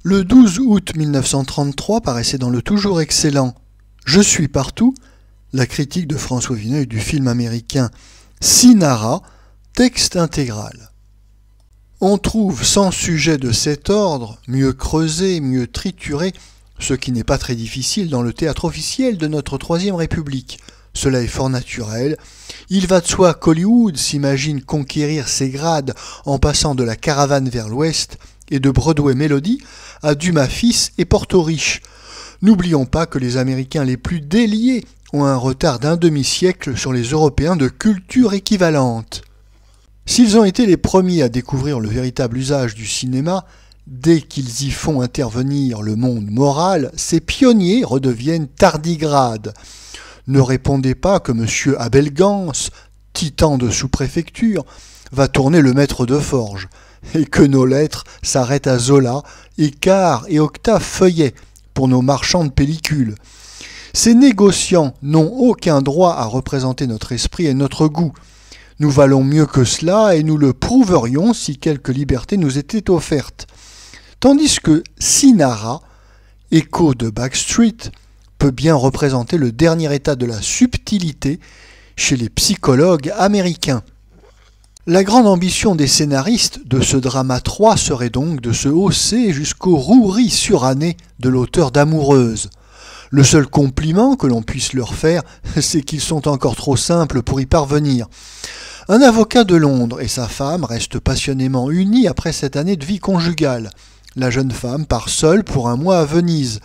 Le 12 août 1933 paraissait dans le toujours excellent « Je suis partout » la critique de François Vineuil du film américain Sinara, texte intégral. On trouve sans sujet de cet ordre, mieux creusé, mieux trituré, ce qui n'est pas très difficile dans le théâtre officiel de notre Troisième République. Cela est fort naturel. Il va de soi qu'Hollywood s'imagine conquérir ses grades en passant de la Caravane vers l'Ouest et de Broadway Melody à Dumas fils et Porto Riche. N'oublions pas que les Américains les plus déliés ont un retard d'un demi-siècle sur les Européens de culture équivalente. S'ils ont été les premiers à découvrir le véritable usage du cinéma, dès qu'ils y font intervenir le monde moral, ces pionniers redeviennent tardigrades. Ne répondez pas que M. Abel Gans, titan de sous-préfecture, va tourner le maître de forge, et que nos lettres s'arrêtent à Zola, Écart et Octave Feuillet pour nos marchands de pellicules. Ces négociants n'ont aucun droit à représenter notre esprit et notre goût. Nous valons mieux que cela et nous le prouverions si quelque liberté nous était offerte. Tandis que Sinara, écho de Backstreet, peut bien représenter le dernier état de la subtilité chez les psychologues américains. La grande ambition des scénaristes de ce drama 3 serait donc de se hausser jusqu'aux roueries surannées de l'auteur d'Amoureuse. Le seul compliment que l'on puisse leur faire, c'est qu'ils sont encore trop simples pour y parvenir. Un avocat de Londres et sa femme restent passionnément unis après cette année de vie conjugale. La jeune femme part seule pour un mois à Venise.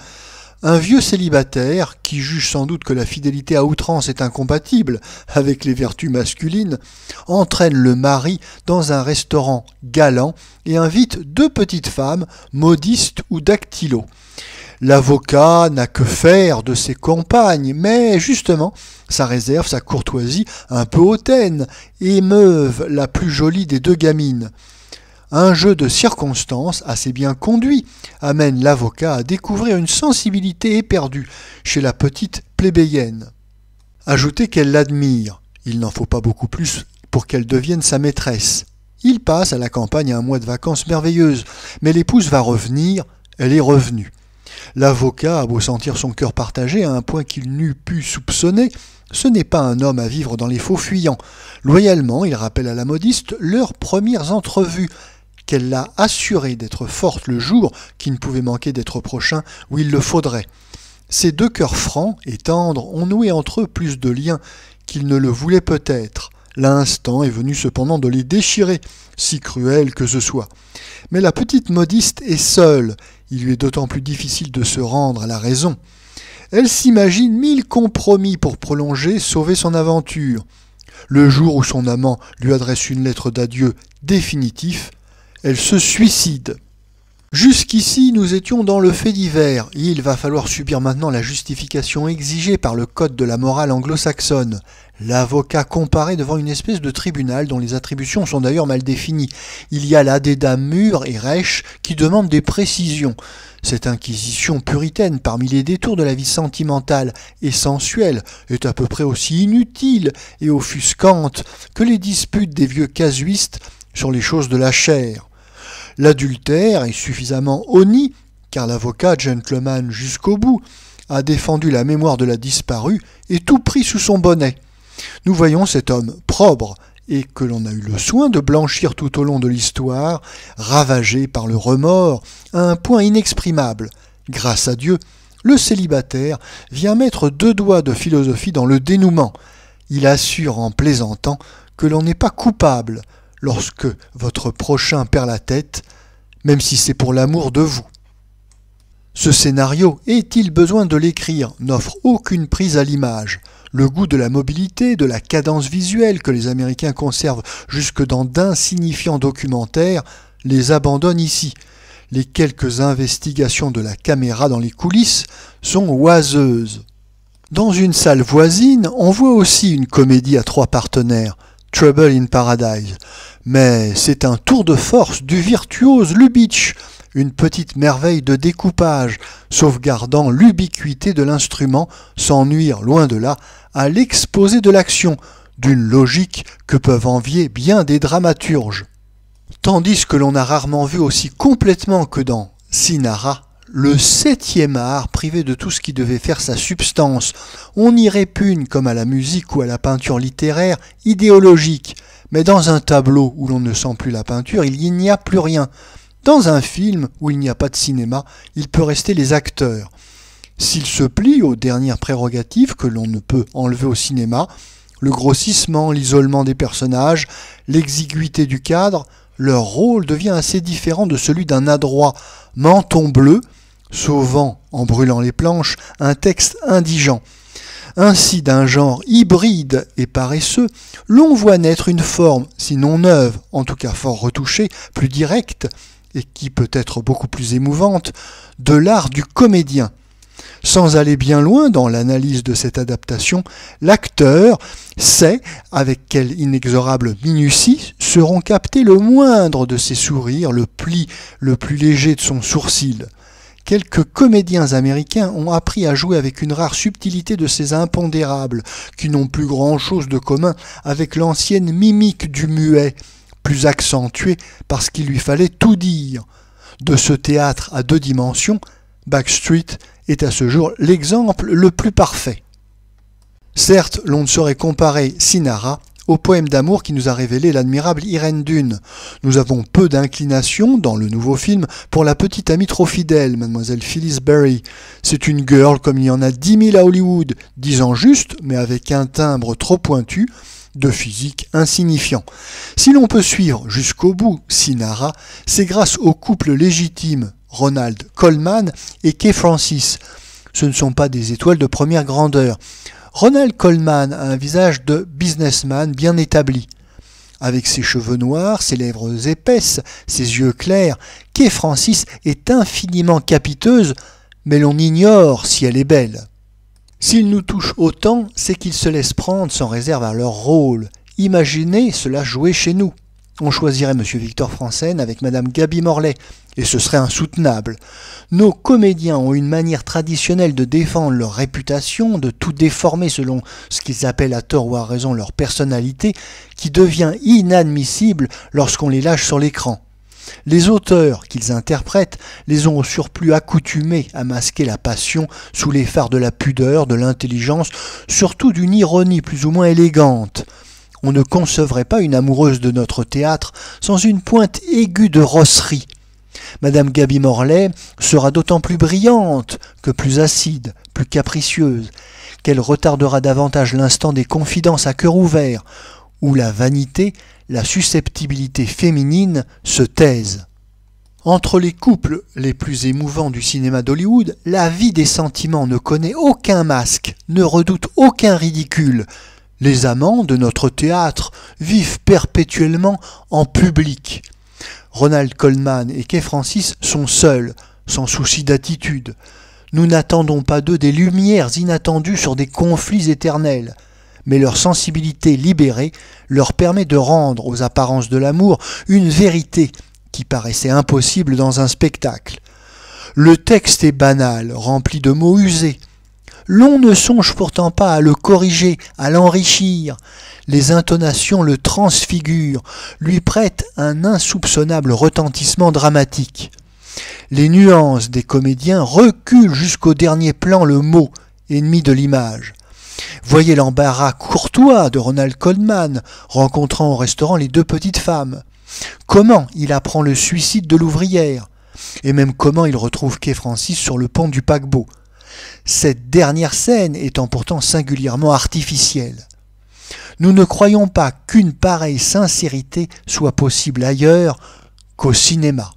Un vieux célibataire, qui juge sans doute que la fidélité à outrance est incompatible avec les vertus masculines, entraîne le mari dans un restaurant galant et invite deux petites femmes, modistes ou dactylo. L'avocat n'a que faire de ses compagnes, mais justement, sa réserve, sa courtoisie un peu hautaine, émeuvent la plus jolie des deux gamines. Un jeu de circonstances assez bien conduit amène l'avocat à découvrir une sensibilité éperdue chez la petite plébéienne. Ajoutez qu'elle l'admire, il n'en faut pas beaucoup plus pour qu'elle devienne sa maîtresse. Il passe à la campagne un mois de vacances merveilleuses, mais l'épouse va revenir, elle est revenue. L'avocat a beau sentir son cœur partagé à un point qu'il n'eût pu soupçonner, ce n'est pas un homme à vivre dans les faux fuyants. Loyalement, il rappelle à la modiste leurs premières entrevues, qu'elle l'a assuré d'être forte le jour qui ne pouvait manquer d'être prochain où il le faudrait. Ces deux cœurs francs et tendres ont noué entre eux plus de liens qu'ils ne le voulaient peut-être. L'instant est venu cependant de les déchirer, si cruel que ce soit. Mais la petite modiste est seule, il lui est d'autant plus difficile de se rendre à la raison. Elle s'imagine 1000 compromis pour prolonger, sauver son aventure. Le jour où son amant lui adresse une lettre d'adieu définitif, elle se suicide. Jusqu'ici, nous étions dans le fait divers. Il va falloir subir maintenant la justification exigée par le code de la morale anglo-saxonne. L'avocat comparé devant une espèce de tribunal dont les attributions sont d'ailleurs mal définies. Il y a là des dames mûres et rêches qui demandent des précisions. Cette inquisition puritaine parmi les détours de la vie sentimentale et sensuelle est à peu près aussi inutile et offusquante que les disputes des vieux casuistes sur les choses de la chair. L'adultère est suffisamment honni, car l'avocat, gentleman jusqu'au bout, a défendu la mémoire de la disparue et tout pris sous son bonnet. Nous voyons cet homme probre et que l'on a eu le soin de blanchir tout au long de l'histoire, ravagé par le remords, à un point inexprimable. Grâce à Dieu, le célibataire vient mettre 2 doigts de philosophie dans le dénouement. Il assure en plaisantant que l'on n'est pas coupable lorsque votre prochain perd la tête, même si c'est pour l'amour de vous. Ce scénario, est-il besoin de l'écrire, n'offre aucune prise à l'image. Le goût de la mobilité, de la cadence visuelle que les Américains conservent jusque dans d'insignifiants documentaires, les abandonne ici. Les quelques investigations de la caméra dans les coulisses sont oiseuses. Dans une salle voisine, on voit aussi une comédie à 3 partenaires, Trouble in Paradise. Mais c'est un tour de force du virtuose Lubitsch, une petite merveille de découpage, sauvegardant l'ubiquité de l'instrument, sans nuire, loin de là, à l'exposé de l'action, d'une logique que peuvent envier bien des dramaturges. Tandis que l'on a rarement vu aussi complètement que dans Sinara, le 7e art privé de tout ce qui devait faire sa substance. On y répugne, comme à la musique ou à la peinture littéraire, idéologique. Mais dans un tableau où l'on ne sent plus la peinture, il n'y a plus rien. Dans un film où il n'y a pas de cinéma, il peut rester les acteurs. S'ils se plient aux dernières prérogatives que l'on ne peut enlever au cinéma, le grossissement, l'isolement des personnages, l'exiguïté du cadre, leur rôle devient assez différent de celui d'un adroit menton bleu, sauvant, en brûlant les planches, un texte indigent. Ainsi, d'un genre hybride et paresseux, l'on voit naître une forme, sinon neuve, en tout cas fort retouchée, plus directe, et qui peut être beaucoup plus émouvante, de l'art du comédien. Sans aller bien loin dans l'analyse de cette adaptation, l'acteur sait avec quelle inexorable minutie seront captés le moindre de ses sourires, le pli le plus léger de son sourcil. Quelques comédiens américains ont appris à jouer avec une rare subtilité de ces impondérables, qui n'ont plus grand-chose de commun avec l'ancienne mimique du muet, plus accentuée parce qu'il lui fallait tout dire. De ce théâtre à 2 dimensions, Backstreet est à ce jour l'exemple le plus parfait. Certes, l'on ne saurait comparer Sinara au poème d'amour qui nous a révélé l'admirable Irene Dunne. Nous avons peu d'inclination dans le nouveau film pour la petite amie trop fidèle, mademoiselle Phyllis Berry. C'est une girl comme il y en a 10 000 à Hollywood, 10 ans juste, mais avec un timbre trop pointu, de physique insignifiant. Si l'on peut suivre jusqu'au bout Sinara, c'est grâce au couple légitime Ronald Colman et Kay Francis. Ce ne sont pas des étoiles de première grandeur. Ronald Colman a un visage de businessman bien établi. Avec ses cheveux noirs, ses lèvres épaisses, ses yeux clairs, Kay Francis est infiniment capiteuse, mais l'on ignore si elle est belle. S'ils nous touchent autant, c'est qu'ils se laissent prendre sans réserve à leur rôle. Imaginez cela jouer chez nous. On choisirait M. Victor Franssen avec Mme Gaby Morley, et ce serait insoutenable. Nos comédiens ont une manière traditionnelle de défendre leur réputation, de tout déformer selon ce qu'ils appellent à tort ou à raison leur personnalité, qui devient inadmissible lorsqu'on les lâche sur l'écran. Les auteurs qu'ils interprètent les ont au surplus accoutumés à masquer la passion sous les fards de la pudeur, de l'intelligence, surtout d'une ironie plus ou moins élégante. On ne concevrait pas une amoureuse de notre théâtre sans une pointe aiguë de rosserie. Madame Gaby Morley sera d'autant plus brillante que plus acide, plus capricieuse, qu'elle retardera davantage l'instant des confidences à cœur ouvert, où la vanité, la susceptibilité féminine se taisent. Entre les couples les plus émouvants du cinéma d'Hollywood, la vie des sentiments ne connaît aucun masque, ne redoute aucun ridicule. Les amants de notre théâtre vivent perpétuellement en public. Ronald Colman et Kay Francis sont seuls, sans souci d'attitude. Nous n'attendons pas d'eux des lumières inattendues sur des conflits éternels, mais leur sensibilité libérée leur permet de rendre aux apparences de l'amour une vérité qui paraissait impossible dans un spectacle. Le texte est banal, rempli de mots usés. L'on ne songe pourtant pas à le corriger, à l'enrichir. Les intonations le transfigurent, lui prêtent un insoupçonnable retentissement dramatique. Les nuances des comédiens reculent jusqu'au dernier plan le mot, ennemi de l'image. Voyez l'embarras courtois de Ronald Colman, rencontrant au restaurant les 2 petites femmes. Comment il apprend le suicide de l'ouvrière, et même comment il retrouve Kay Francis sur le pont du paquebot. Cette dernière scène étant pourtant singulièrement artificielle. Nous ne croyons pas qu'une pareille sincérité soit possible ailleurs qu'au cinéma.